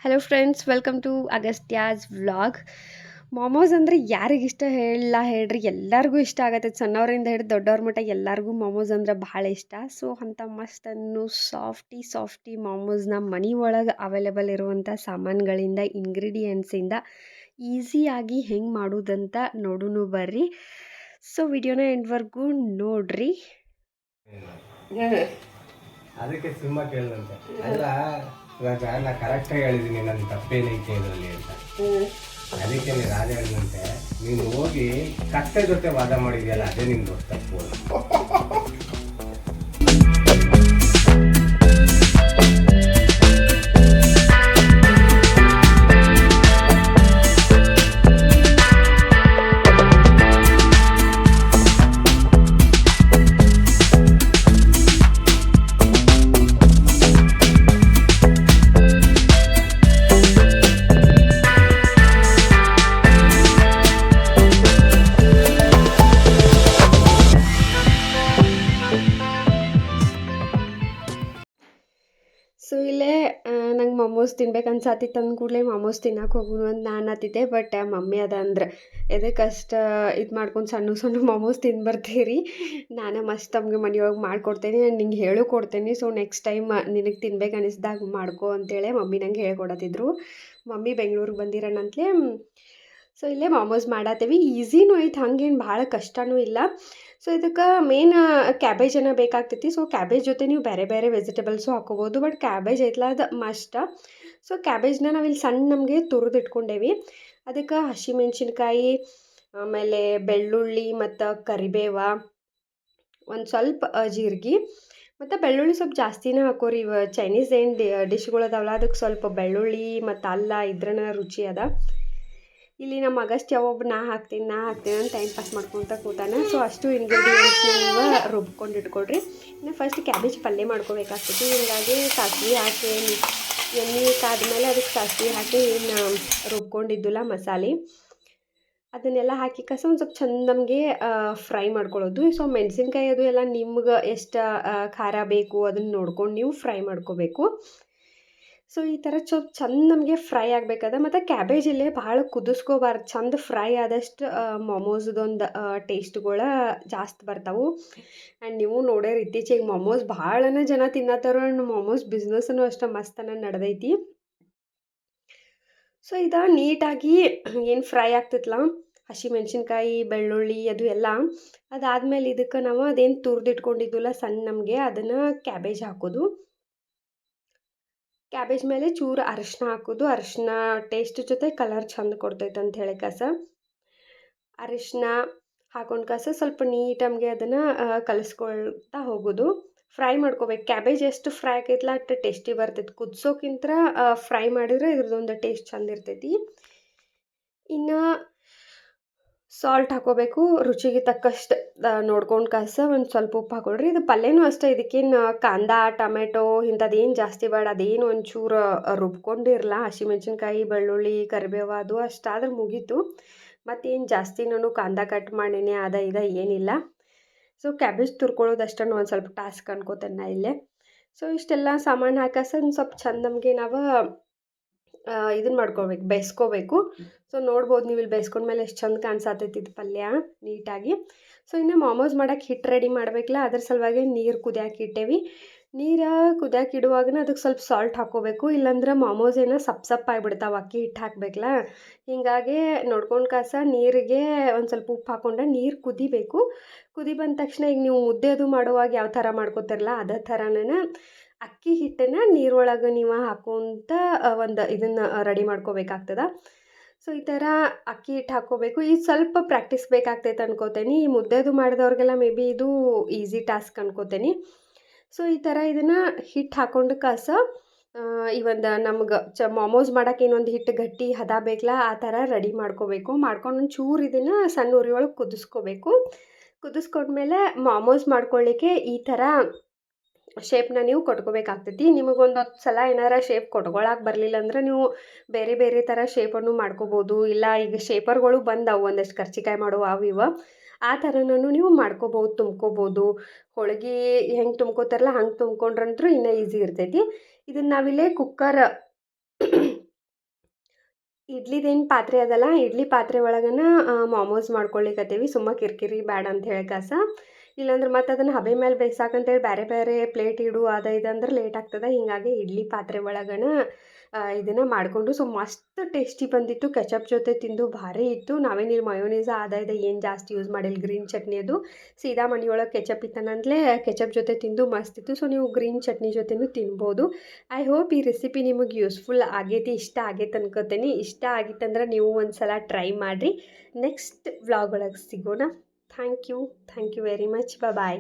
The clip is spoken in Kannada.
Hello friends, welcome to Agastya's vlog. Momos ಅಂದರೆ ಯಾರಿಗಿಷ್ಟ ಹೇಳಲ್ಲ ಹೇಳ್ರಿ, ಎಲ್ಲರಿಗೂ ಇಷ್ಟ ಆಗತ್ತೆ. ಸಣ್ಣವರಿಂದ ಹಿಡಿದು ದೊಡ್ಡವ್ರ ಮಟ್ಟ ಎಲ್ಲರಿಗೂ ಮೊಮೋಸ್ ಅಂದರೆ ಭಾಳ ಇಷ್ಟ. ಸೊ ಅಂಥ ಮಸ್ತನ್ನು ಸಾಫ್ಟಿ ಮೊಮೋಸ್ನ ಮನೆ ಒಳಗೆ ಅವೈಲೇಬಲ್ ಇರುವಂಥ ಸಾಮಾನುಗಳಿಂದ, ಇಂಗ್ರೀಡಿಯೆಂಟ್ಸಿಂದ ಈಸಿಯಾಗಿ ಹೆಂಗೆ ಮಾಡೋದಂತ ನೋಡೋಣ ಬರ್ರಿ. ಸೊ ವಿಡಿಯೋನ ಎಂಡ್ವರೆಗೂ ನೋಡ್ರಿ. ಅದಕ್ಕೆ ಸುಮ್ಮ ಕೇಳಿದಂತೆ ಅಲ್ಲ, ಇವಾಗ ನಾ ಕರೆಕ್ಟಾಗಿ ಹೇಳಿದ್ದೀನಿ, ನನ್ನ ತಪ್ಪೇನೈತೆ ಇದರಲ್ಲಿ ಅಂತ. ಅದಕ್ಕೆ ನೀನು ರಾಜ ಹೇಳಿದಂತೆ, ನೀನು ಹೋಗಿ ಕತ್ತೆ ಜೊತೆ ವಾದ ಮಾಡಿದ್ಯಲ್ಲ, ಅದೇ ನಿಮ್ದು ತಪ್ಪು. ಸೊ ಇಲ್ಲೇ ನಂಗೆ ಮೊಮೋಸ್ ತಿನ್ಬೇಕು ಅನ್ಸಾತಿತ್ತು ಅಂದ ಕೂಡಲೇ ಮೊಮೋಸ್ ತಿನ್ನಕ್ಕೆ ಹೋಗೋಣ ಅಂತ ನಾನು ಹತ್ತಿದ್ದೆ. ಬಟ್ ಮಮ್ಮಿ ಅದ ಅಂದ್ರೆ ಎದಕ್ಕೆ ಅಷ್ಟು ಇದು ಮಾಡ್ಕೊಂಡು ಸಣ್ಣ ಮೊಮೋಸ್ ತಿಂದು ಬರ್ತೀರಿ, ನಾನೇ ಮಸ್ತ್ ತಮಗೆ ಮನೆಯೊಳಗೆ ಮಾಡಿಕೊಡ್ತೇನೆ, ನಾನು ನಿಂಗೆ ಹೇಳು ಕೊಡ್ತೇನೆ. ಸೊ ನೆಕ್ಸ್ಟ್ ಟೈಮ್ ನಿನಗೆ ತಿನ್ಬೇಕು ಅನಿಸ್ದಾಗ ಮಾಡ್ಕೊ ಅಂತೇಳಿ ಮಮ್ಮಿ ನಂಗೆ ಹೇಳ್ಕೊಡತ್ತಿದ್ರು. ಮಮ್ಮಿ ಬೆಂಗ್ಳೂರಿಗೆ ಬಂದಿರೋಣಂತಲೇ. ಸೊ ಇಲ್ಲೇ ಮೊಮೋಸ್ ಮಾಡತ್ತೇವಿ. ಈಸಿನೂ ಐತೆ, ಹಂಗೇನು ಭಾಳ ಕಷ್ಟನೂ ಇಲ್ಲ. ಸೊ ಇದಕ್ಕೆ ಮೇನ್ ಕ್ಯಾಬೇಜನ್ನು ಬೇಕಾಗ್ತೈತಿ. ಸೊ ಕ್ಯಾಬೇಜ್ ಜೊತೆ ನೀವು ಬೇರೆ ಬೇರೆ ವೆಜಿಟೇಬಲ್ಸು ಹಾಕೋಬೋದು, ಬಟ್ ಕ್ಯಾಬೇಜ್ ಐತಲ್ಲ ಅದು ಮಸ್ಟ. ಸೊ ಕ್ಯಾಬೇಜ್ನ ನಾವಿಲ್ಲಿ ಸಣ್ಣ ನಮಗೆ ತುರಿದಿಟ್ಕೊಂಡೇವಿ. ಅದಕ್ಕೆ ಹಸಿಮೆಣ್ಸಿನ್ಕಾಯಿ, ಆಮೇಲೆ ಬೆಳ್ಳುಳ್ಳಿ ಮತ್ತು ಕರಿಬೇವ, ಒಂದು ಸ್ವಲ್ಪ ಜೀರಿಗೆ ಮತ್ತು ಬೆಳ್ಳುಳ್ಳಿ ಸ್ವಲ್ಪ ಜಾಸ್ತಿನೇ ಹಾಕೋರಿ. ಇವ ಚೈನೀಸ್ ಏನು ಡಿಶ್ಗಳು ಅದಾವಲ್ಲ, ಅದಕ್ಕೆ ಸ್ವಲ್ಪ ಬೆಳ್ಳುಳ್ಳಿ ಮತ್ತು ಅಲ್ಲ ಇದ್ರನ ರುಚಿ ಅದ. ಇಲ್ಲಿ ನಮ್ಮ ಅಗಸ್ಟ್ ಯಾವೊಬ್ಬ ನಾ ಹಾಕ್ತೀನಿ ಅಂತ ಟೈಮ್ ಪಾಸ್ ಮಾಡ್ಕೊತ ಕೂತಾನೆ. ಸೊ ಅಷ್ಟು ಇಂಗ್ರೀಡಿಯೆಂಟ್ಸ್ನ ನೀವು ರುಬ್ಕೊಂಡು ಇಟ್ಕೊಳ್ರಿ. ಇನ್ನು ಫಸ್ಟ್ ಕ್ಯಾಬೇಜ್ ಪಲ್ಯ ಮಾಡ್ಕೋಬೇಕಾಗ್ತೈತಿ. ಹೀಗಾಗಿ ಸಾಸಿವೆ ಹಾಕಿ ಎಣ್ಣೆ ಕಾದ್ಮೇಲೆ ಅದಕ್ಕೆ ಸಾಸಿವೆ ಹಾಕಿ ಇನ್ನು ರುಬ್ಕೊಂಡಿದ್ದಿಲ್ಲ ಮಸಾಲೆ ಅದನ್ನೆಲ್ಲ ಹಾಕಿ ಕಸ ಒಂದು ಸ್ವಲ್ಪ ಚಂದ ನಮಗೆ ಫ್ರೈ ಮಾಡ್ಕೊಳ್ಳೋದು. ಸೊ ಮೆಣಸಿನ್ಕಾಯಿ ಅದು ಎಲ್ಲ ನಿಮ್ಗೆ ಎಷ್ಟು ಖಾರ ಬೇಕು ಅದನ್ನು ನೋಡ್ಕೊಂಡು ನೀವು ಫ್ರೈ ಮಾಡ್ಕೋಬೇಕು. ಸೊ ಈ ಥರ ಚಂದ ನಮಗೆ ಫ್ರೈ ಆಗಬೇಕದ. ಮತ್ತು ಕ್ಯಾಬೇಜ್ ಇಲ್ಲೇ ಭಾಳ ಕುದಿಸ್ಕೋಬಾರ್ದು, ಚಂದ ಫ್ರೈ ಆದಷ್ಟು ಮೊಮೋಸ್ದೊಂದು ಟೇಸ್ಟ್ಗಳ ಜಾಸ್ತಿ ಬರ್ತಾವೆ. ಆ್ಯಂಡ್ ನೀವು ನೋಡ್ಯಾರ ಇತ್ತೀಚೆಗೆ ಮೊಮೋಸ್ ಭಾಳನ ಜನ ತಿನ್ನತ್ತಾರ. ಆ್ಯಂಡ್ ಮೊಮೋಸ್ ಬಿಸ್ನೆಸ್ಸೂ ಅಷ್ಟು ಮಸ್ತನ ನಡೆದೈತಿ. ಸೊ ಇದು ನೀಟಾಗಿ ಏನು ಫ್ರೈ ಆಗ್ತೈತಲ್ಲ, ಹಸಿಮೆಣ್ಸಿನ್ಕಾಯಿ ಬೆಳ್ಳುಳ್ಳಿ ಅದು ಎಲ್ಲ ಅದಾದಮೇಲೆ ಇದಕ್ಕೆ ನಾವು ಅದೇನು ತುರಿದಿಟ್ಕೊಂಡಿದ್ವಲ್ಲ ಸಣ್ಣ ನಮಗೆ, ಅದನ್ನು ಕ್ಯಾಬೇಜ್ ಹಾಕೋದು. ಕ್ಯಾಬೇಜ್ ಮೇಲೆ ಚೂರು ಅರಿಶಿನ ಹಾಕೋದು. ಅರಿಶಿನ ಟೇಸ್ಟ್ ಜೊತೆ ಕಲರ್ ಚಂದ ಕೊಡ್ತೈತೆ ಅಂತ ಹೇಳಿ ಕಸ ಅರಿಶಿನ ಹಾಕೊಂಡು ಸ್ವಲ್ಪ ನೀಟಮ್ಗೆ ಅದನ್ನು ಕಲಿಸ್ಕೊಳ್ತಾ ಹೋಗೋದು. ಫ್ರೈ ಮಾಡ್ಕೋಬೇಕು. ಕ್ಯಾಬೇಜ್ ಎಷ್ಟು ಫ್ರೈ ಆಕೈತಲ್ಲ ಅಷ್ಟು ಟೇಸ್ಟಿ ಬರ್ತೈತಿ. ಕುದಿಸೋಕ್ಕಿಂತ ಫ್ರೈ ಮಾಡಿದ್ರೆ ಇದ್ರದ್ದೊಂದು ಟೇಸ್ಟ್ ಚಂದ ಇರ್ತೈತಿ. ಇನ್ನು ಸಾಲ್ಟ್ ಹಾಕೋಬೇಕು, ರುಚಿಗೆ ತಕ್ಕಷ್ಟು ನೋಡ್ಕೊಂಡು ಒಂದು ಸ್ವಲ್ಪ ಉಪ್ಪು ಹಾಕೊಳ್ರಿ. ಇದು ಪಲ್ಯನೂ ಅಷ್ಟೇ, ಇದಕ್ಕೇನು ಕಾಂದ ಟೊಮೆಟೊ ಇಂಥದ್ದೇನು ಜಾಸ್ತಿ ಬೇಡ. ಅದೇನು ಒಂಚೂರು ರುಬ್ಕೊಂಡಿರಲ್ಲ, ಹಸಿಮೆಣ್ಸಿನ್ಕಾಯಿ ಬೆಳ್ಳುಳ್ಳಿ ಕರಿಬೇವು ಅದು ಅಷ್ಟಾದ್ರೆ ಮುಗೀತು. ಮತ್ತೇನು ಜಾಸ್ತಿ ನಾನು ಕಾಂದ ಕಟ್ ಮಾಡೀನಿ ಇದ ಏನಿಲ್ಲ. ಸೊ ಕ್ಯಾಬೇಜ್ ತುರ್ಕೊಳ್ಳೋದಷ್ಟನ್ನು ಒಂದು ಸ್ವಲ್ಪ ಟಾಸ್ಕ್ ಅನ್ಕೋತೇನೆ ನಾ ಇಲ್ಲೇ. ಸೊ ಇಷ್ಟೆಲ್ಲ ಸಾಮಾನು ಹಾಕಸ ಒಂದು ಸ್ವಲ್ಪ ಚಂದ ನಮಗೆ ನಾವು ಇದನ್ನು ಮಾಡ್ಕೊಳ್ಬೇಕು, ಬೇಯಿಸ್ಕೋಬೇಕು. ಸೊ ನೋಡ್ಬೋದು ನೀವು ಇಲ್ಲಿ ಬೇಯಿಸ್ಕೊಂಡ್ಮೇಲೆ ಎಷ್ಟು ಚಂದ ಕಾಣಿಸತೈತಿ ಇದು ಪಲ್ಯ ನೀಟಾಗಿ. ಸೊ ಇನ್ನು ಮೊಮೋಸ್ ಮಾಡೋಕ್ಕೆ ಹಿಟ್ಟು ರೆಡಿ ಮಾಡಬೇಕಲ್ಲ, ಅದ್ರ ಸಲುವಾಗಿ ನೀರು ಕುದಿಯಾಕೆ ಇಟ್ಟೇವಿ. ನೀರು ಕುದಿಯಾಕೆ ಇಡುವಾಗನ ಅದಕ್ಕೆ ಸ್ವಲ್ಪ ಸಾಲ್ಟ್ ಹಾಕ್ಕೋಬೇಕು, ಇಲ್ಲಾಂದ್ರೆ ಮೊಮೋಸ್ ಏನೋ ಸಪ್ಪೆ ಆಗಿಬಿಡ್ತಾವೆ, ಅಕ್ಕಿ ಹಿಟ್ಟು ಹಾಕಬೇಕಲ್ಲ. ಹೀಗಾಗಿ ನೋಡ್ಕೊಂಡು ನೀರಿಗೆ ಒಂದು ಸ್ವಲ್ಪ ಉಪ್ಪು ಹಾಕ್ಕೊಂಡೆ ನೀರು ಕುದಿಬೇಕು. ಕುದಿ ಬಂದ ತಕ್ಷಣ ಈಗ ನೀವು ಮುದ್ದೆ ಅದು ಮಾಡುವಾಗ ಯಾವ ಥರ ಮಾಡ್ಕೋತಿರಲ್ಲ ಅದೇ ಥರನೇ ಅಕ್ಕಿ ಹಿಟ್ಟನ್ನು ನೀರೊಳಗೆ ನೀವು ಹಾಕೋಂತ ಒಂದು ಇದನ್ನು ರೆಡಿ ಮಾಡ್ಕೋಬೇಕಾಗ್ತದೆ. ಸೊ ಈ ಥರ ಅಕ್ಕಿ ಹಿಟ್ಟು ಹಾಕ್ಕೋಬೇಕು. ಇದು ಸ್ವಲ್ಪ ಪ್ರಾಕ್ಟೀಸ್ ಬೇಕಾಗ್ತೈತೆ ಅನ್ಕೋತೇನೆ. ಈ ಮುದ್ದೆದು ಮಾಡಿದವ್ರಿಗೆಲ್ಲ ಮೇ ಬಿ ಇದು ಈಸಿ ಟಾಸ್ಕ್ ಅನ್ಕೋತೇನೆ. ಸೊ ಈ ಥರ ಇದನ್ನು ಹಿಟ್ಟು ಹಾಕ್ಕೊಂಡು ಈ ಒಂದು ನಮ್ಗೆ ಮೊಮೋಸ್ ಮಾಡೋಕೆ ಇನ್ನೊಂದು ಹಿಟ್ಟು ಗಟ್ಟಿ ಹದ ಬೇಕಲ್ಲ ಆ ಥರ ರೆಡಿ ಮಾಡ್ಕೋಬೇಕು. ಮಾಡ್ಕೊಂಡು ಒಂದು ಚೂರು ಇದನ್ನು ಸಣ್ಣ ಉರಿ ಒಳಗೆ ಕುದಿಸ್ಕೋಬೇಕು. ಕುದಿಸ್ಕೊಂಡ್ಮೇಲೆ ಮೊಮೋಸ್ ಮಾಡ್ಕೊಳ್ಳಿಕ್ಕೆ ಈ ಥರ ಶೇಪ್ನ ನೀವು ಕೊಟ್ಕೋಬೇಕಾಗ್ತೈತಿ. ನಿಮಗೊಂದು ಸಲ ಏನಾರ ಶೇಪ್ ಕೊಟ್ಕೊಳಕ್ಕೆ ಬರಲಿಲ್ಲ ಅಂದ್ರೆ ನೀವು ಬೇರೆ ಬೇರೆ ಥರ ಶೇಪನ್ನು ಮಾಡ್ಕೋಬೋದು. ಇಲ್ಲ ಈಗ ಶೇಪರ್ಗಳು ಬಂದವು ಒಂದಷ್ಟು ಕರ್ಜಿಕಾಯಿ ಮಾಡುವ ಅವು ಇವು, ಆ ಥರನೂ ನೀವು ಮಾಡ್ಕೋಬೋದು, ತುಂಬ್ಕೋಬೋದು. ಹೋಳ್ಗೆ ಹೆಂಗೆ ತುಂಬ್ಕೋತಾರಲ್ಲ ಹಂಗೆ ತುಂಬ್ಕೊಂಡ್ರಂತೂ ಇನ್ನೂ ಈಸಿ ಇರ್ತೈತಿ. ಇದನ್ನು ನಾವಿಲ್ಲೇ ಕುಕ್ಕರ್ ಇಡ್ಲಿದೇನು ಪಾತ್ರೆ ಅದಲ್ಲ, ಇಡ್ಲಿ ಪಾತ್ರೆ ಒಳಗನ ಮೊಮೋಸ್ ಮಾಡ್ಕೊಳ್ಲಿಕತ್ತೀವಿ. ಸುಮ್ಮ ಕಿರಿಕಿರಿ ಬ್ಯಾಡ ಅಂತ ಹೇಳಕಾಸ. ಇಲ್ಲಾಂದ್ರೆ ಮತ್ತೆ ಅದನ್ನು ಹಬೆ ಮೇಲೆ ಬೇಯ್ಸಾಕಂತೇಳಿ ಬೇರೆ ಬೇರೆ ಪ್ಲೇಟ್ ಇಡು ಅದು ಇದು ಅಂದ್ರೆ ಲೇಟ್ ಆಗ್ತದೆ. ಹೀಗಾಗಿ ಇಡ್ಲಿ ಪಾತ್ರೆ ಒಳಗನ ಇದನ್ನು ಮಾಡಿಕೊಂಡು ಸೊ ಮಸ್ತ್ ಟೇಸ್ಟಿ ಬಂದಿತ್ತು. ಕೆಚಪ್ ಜೊತೆ ತಿಂದು ಭಾರಿ ಇತ್ತು. ನಾವೇನಿಲ್ಲ ಮಯೋನೀಸ್ ಅದ ಇದು ಏನು ಜಾಸ್ತಿ ಯೂಸ್ ಮಾಡಿಲ್ಲ. ಗ್ರೀನ್ ಚಟ್ನಿ ಅದು ಸೀದಾ ಮನೆಯೊಳಗೆ ಕೆಚಪ್ ಇತ್ತನಂತಲೇ ಕೆಚಪ್ ಜೊತೆ ತಿಂದು ಮಸ್ತ್ ಇತ್ತು. ಸೊ ನೀವು ಗ್ರೀನ್ ಚಟ್ನಿ ಜೊತೆನೂ ತಿನ್ಬೋದು. ಐ ಹೋಪ್ ಈ ರೆಸಿಪಿ ನಿಮಗೆ ಯೂಸ್ಫುಲ್ ಆಗೈತಿ, ಇಷ್ಟ ಆಗೈತೆ ಅನ್ಕೋತೀನಿ. ಇಷ್ಟ ಆಗಿತ್ತಂದ್ರೆ ನೀವು ಒಂದು ಸಲ ಟ್ರೈ ಮಾಡಿರಿ. ನೆಕ್ಸ್ಟ್ ವ್ಲಾಗ್ ಒಳಗೆ ಸಿಗೋಣ. Thank you very much. Bye.